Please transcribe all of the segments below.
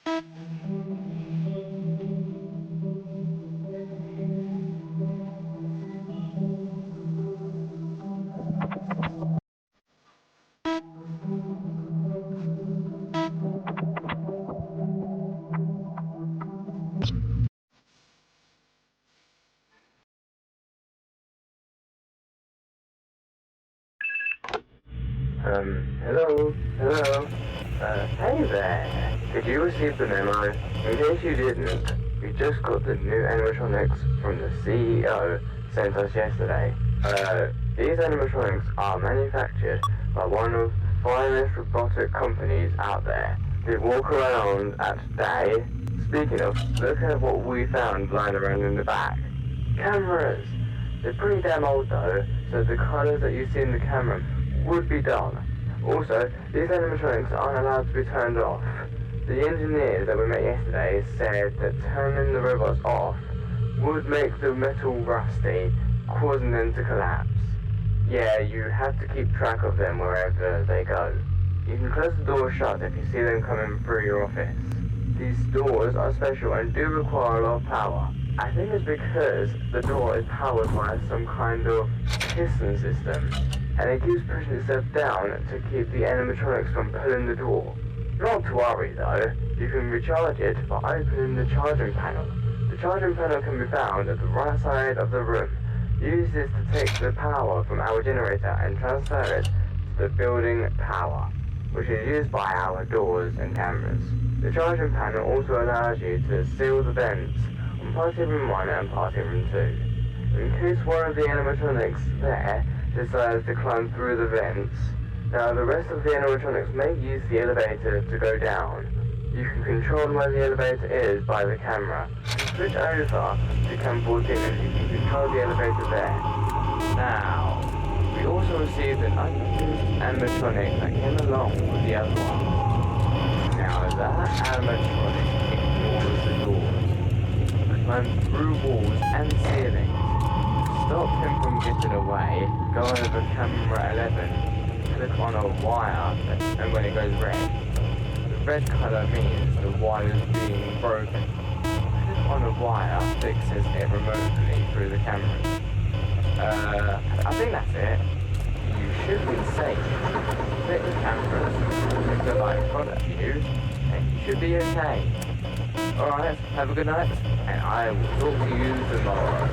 Hello. Hey there. Did you receive the memo? In case you didn't, we just got the new animatronics from the CEO sent us yesterday. These animatronics are manufactured by one of the finest robotic companies out there. They walk around at day. Speaking of, look at what we found lying around in the back. Cameras! They're pretty damn old though, so the colours that you see in the camera would be dull. Also, these animatronics aren't allowed to be turned off. The engineers that we met yesterday said that turning the robots off would make the metal rusty, causing them to collapse. Yeah, you have to keep track of them wherever they go. You can close the door shut if you see them coming through your office. These doors are special and do require a lot of power. I think it's because the door is powered by some kind of piston system, and it keeps pushing itself down to keep the animatronics from pulling the door. Not to worry though, you can recharge it by opening the charging panel. The charging panel can be found at the right side of the room. Use this to take the power from our generator and transfer it to the building power, which is used by our doors and cameras. The charging panel also allows you to seal the vents on party room 1 and party room 2. In case one of the animatronics there decides to climb through the vents, now the rest of the animatronics may use the elevator to go down. You can control where the elevator is by the camera. Switch over to Cam 14 and you can control the elevator there. Now, we also received an unused animatronic that came along with the other one. Now that animatronic ignores the doors, climbs through walls and ceilings. Stop him from getting away, go over camera 11, click on a wire, and when it goes red, the red colour means the wire is being broken. Click on a wire fixes it remotely through the cameras. I think that's it. You should be safe. Click the cameras, click the light in front of you, and you should be okay. Alright, have a good night, and I will talk to you tomorrow.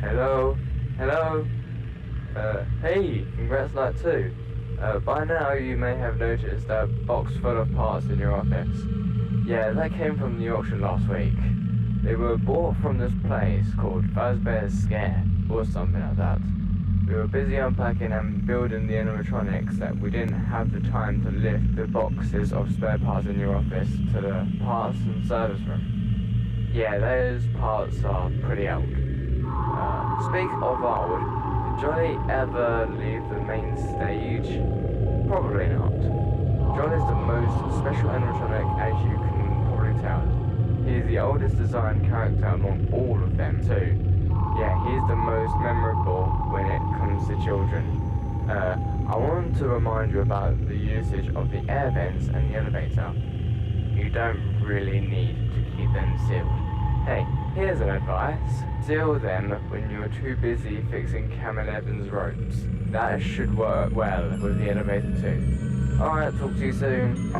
Hello? Hello? Hey, congrats night 2. By now you may have noticed that box full of parts in your office. Yeah, that came from the auction last week. They were bought from this place called Fazbear's Scare, or something like that. We were busy unpacking and building the animatronics that we didn't have the time to lift the boxes of spare parts in your office to the parts and service room. Yeah, those parts are pretty old. Speak of old, did Johnny ever leave the main stage? Probably not. John is the most special animatronic, as you can probably tell. He is the oldest designed character among all of them too. Yeah, he is the most memorable when it comes to children. I want to remind you about the usage of the air vents and the elevator. You don't really need to keep them sealed. Hey, here's an advice. Seal them when you're too busy fixing Cam 11's ropes. That should work well with the elevator too. Alright, talk to you soon.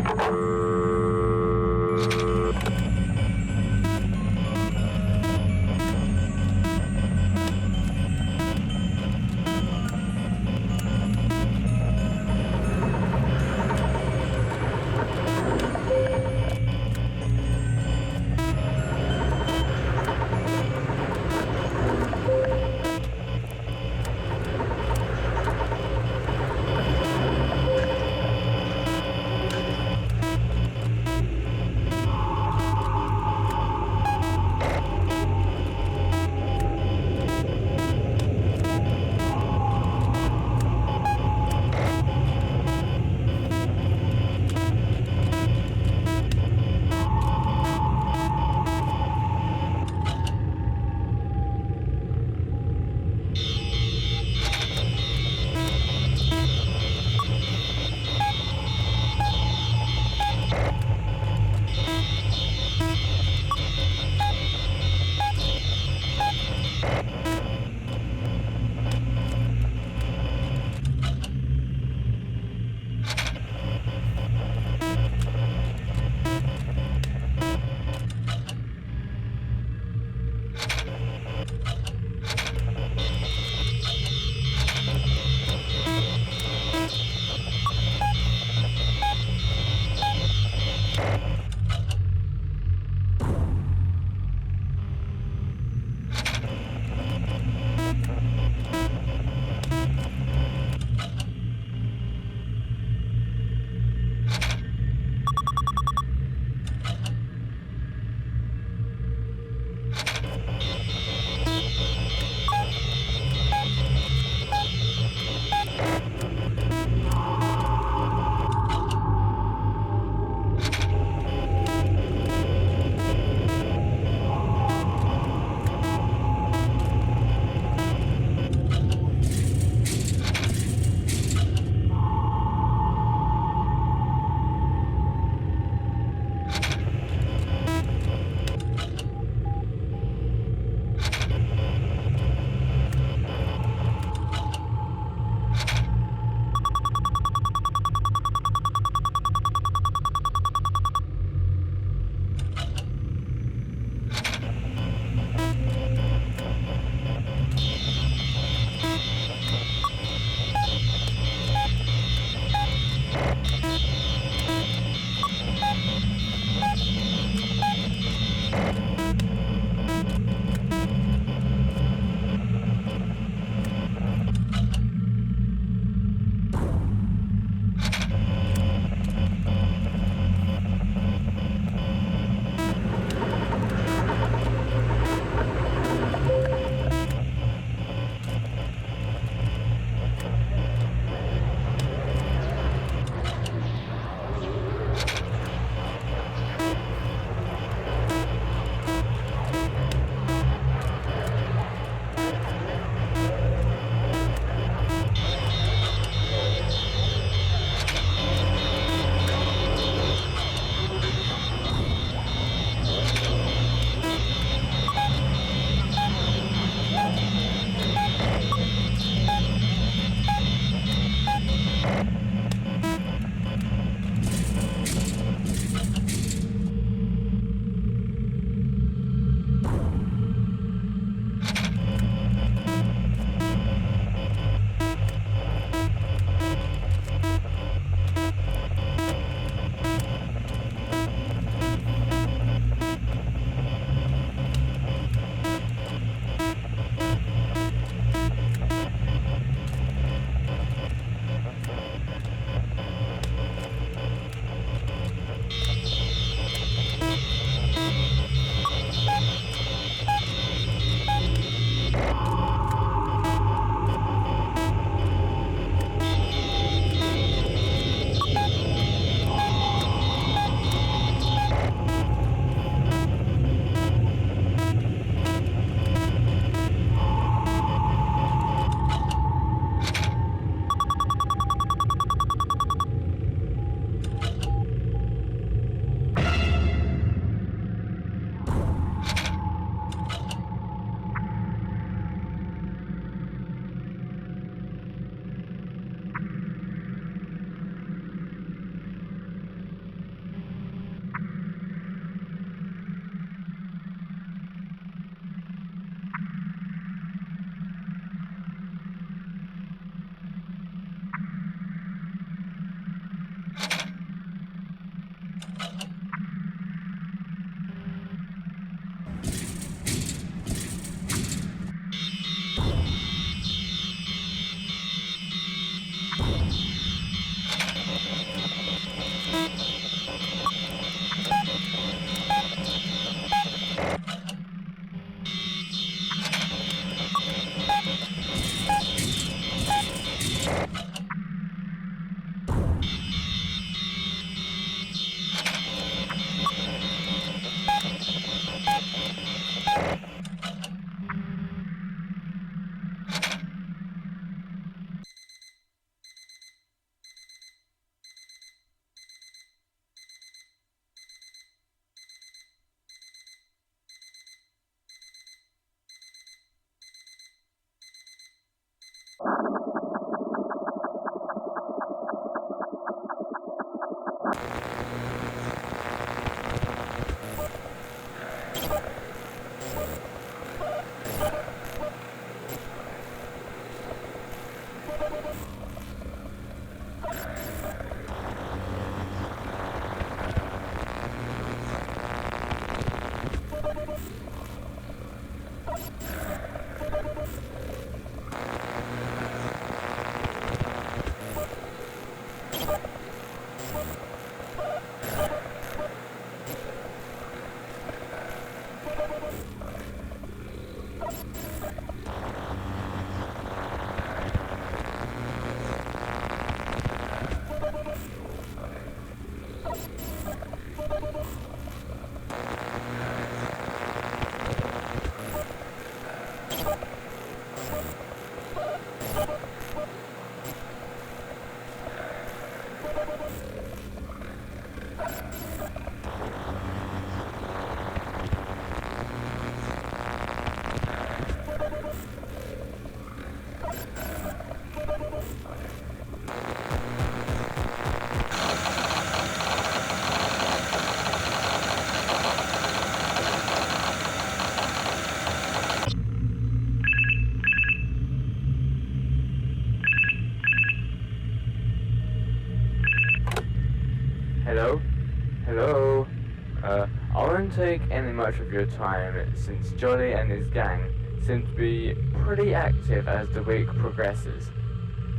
I won't take any much of your time since Jolly and his gang seem to be pretty active as the week progresses.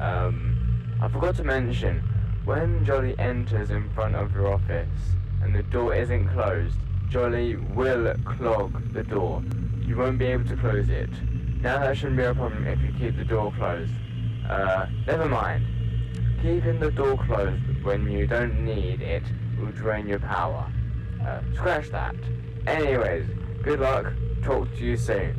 I forgot to mention, when Jolly enters in front of your office and the door isn't closed, Jolly will clog the door. You won't be able to close it. Now that shouldn't be a problem if you keep the door closed. Never mind. Keeping the door closed when you don't need it will drain your power. Scratch that. Anyways, good luck. Talk to you soon.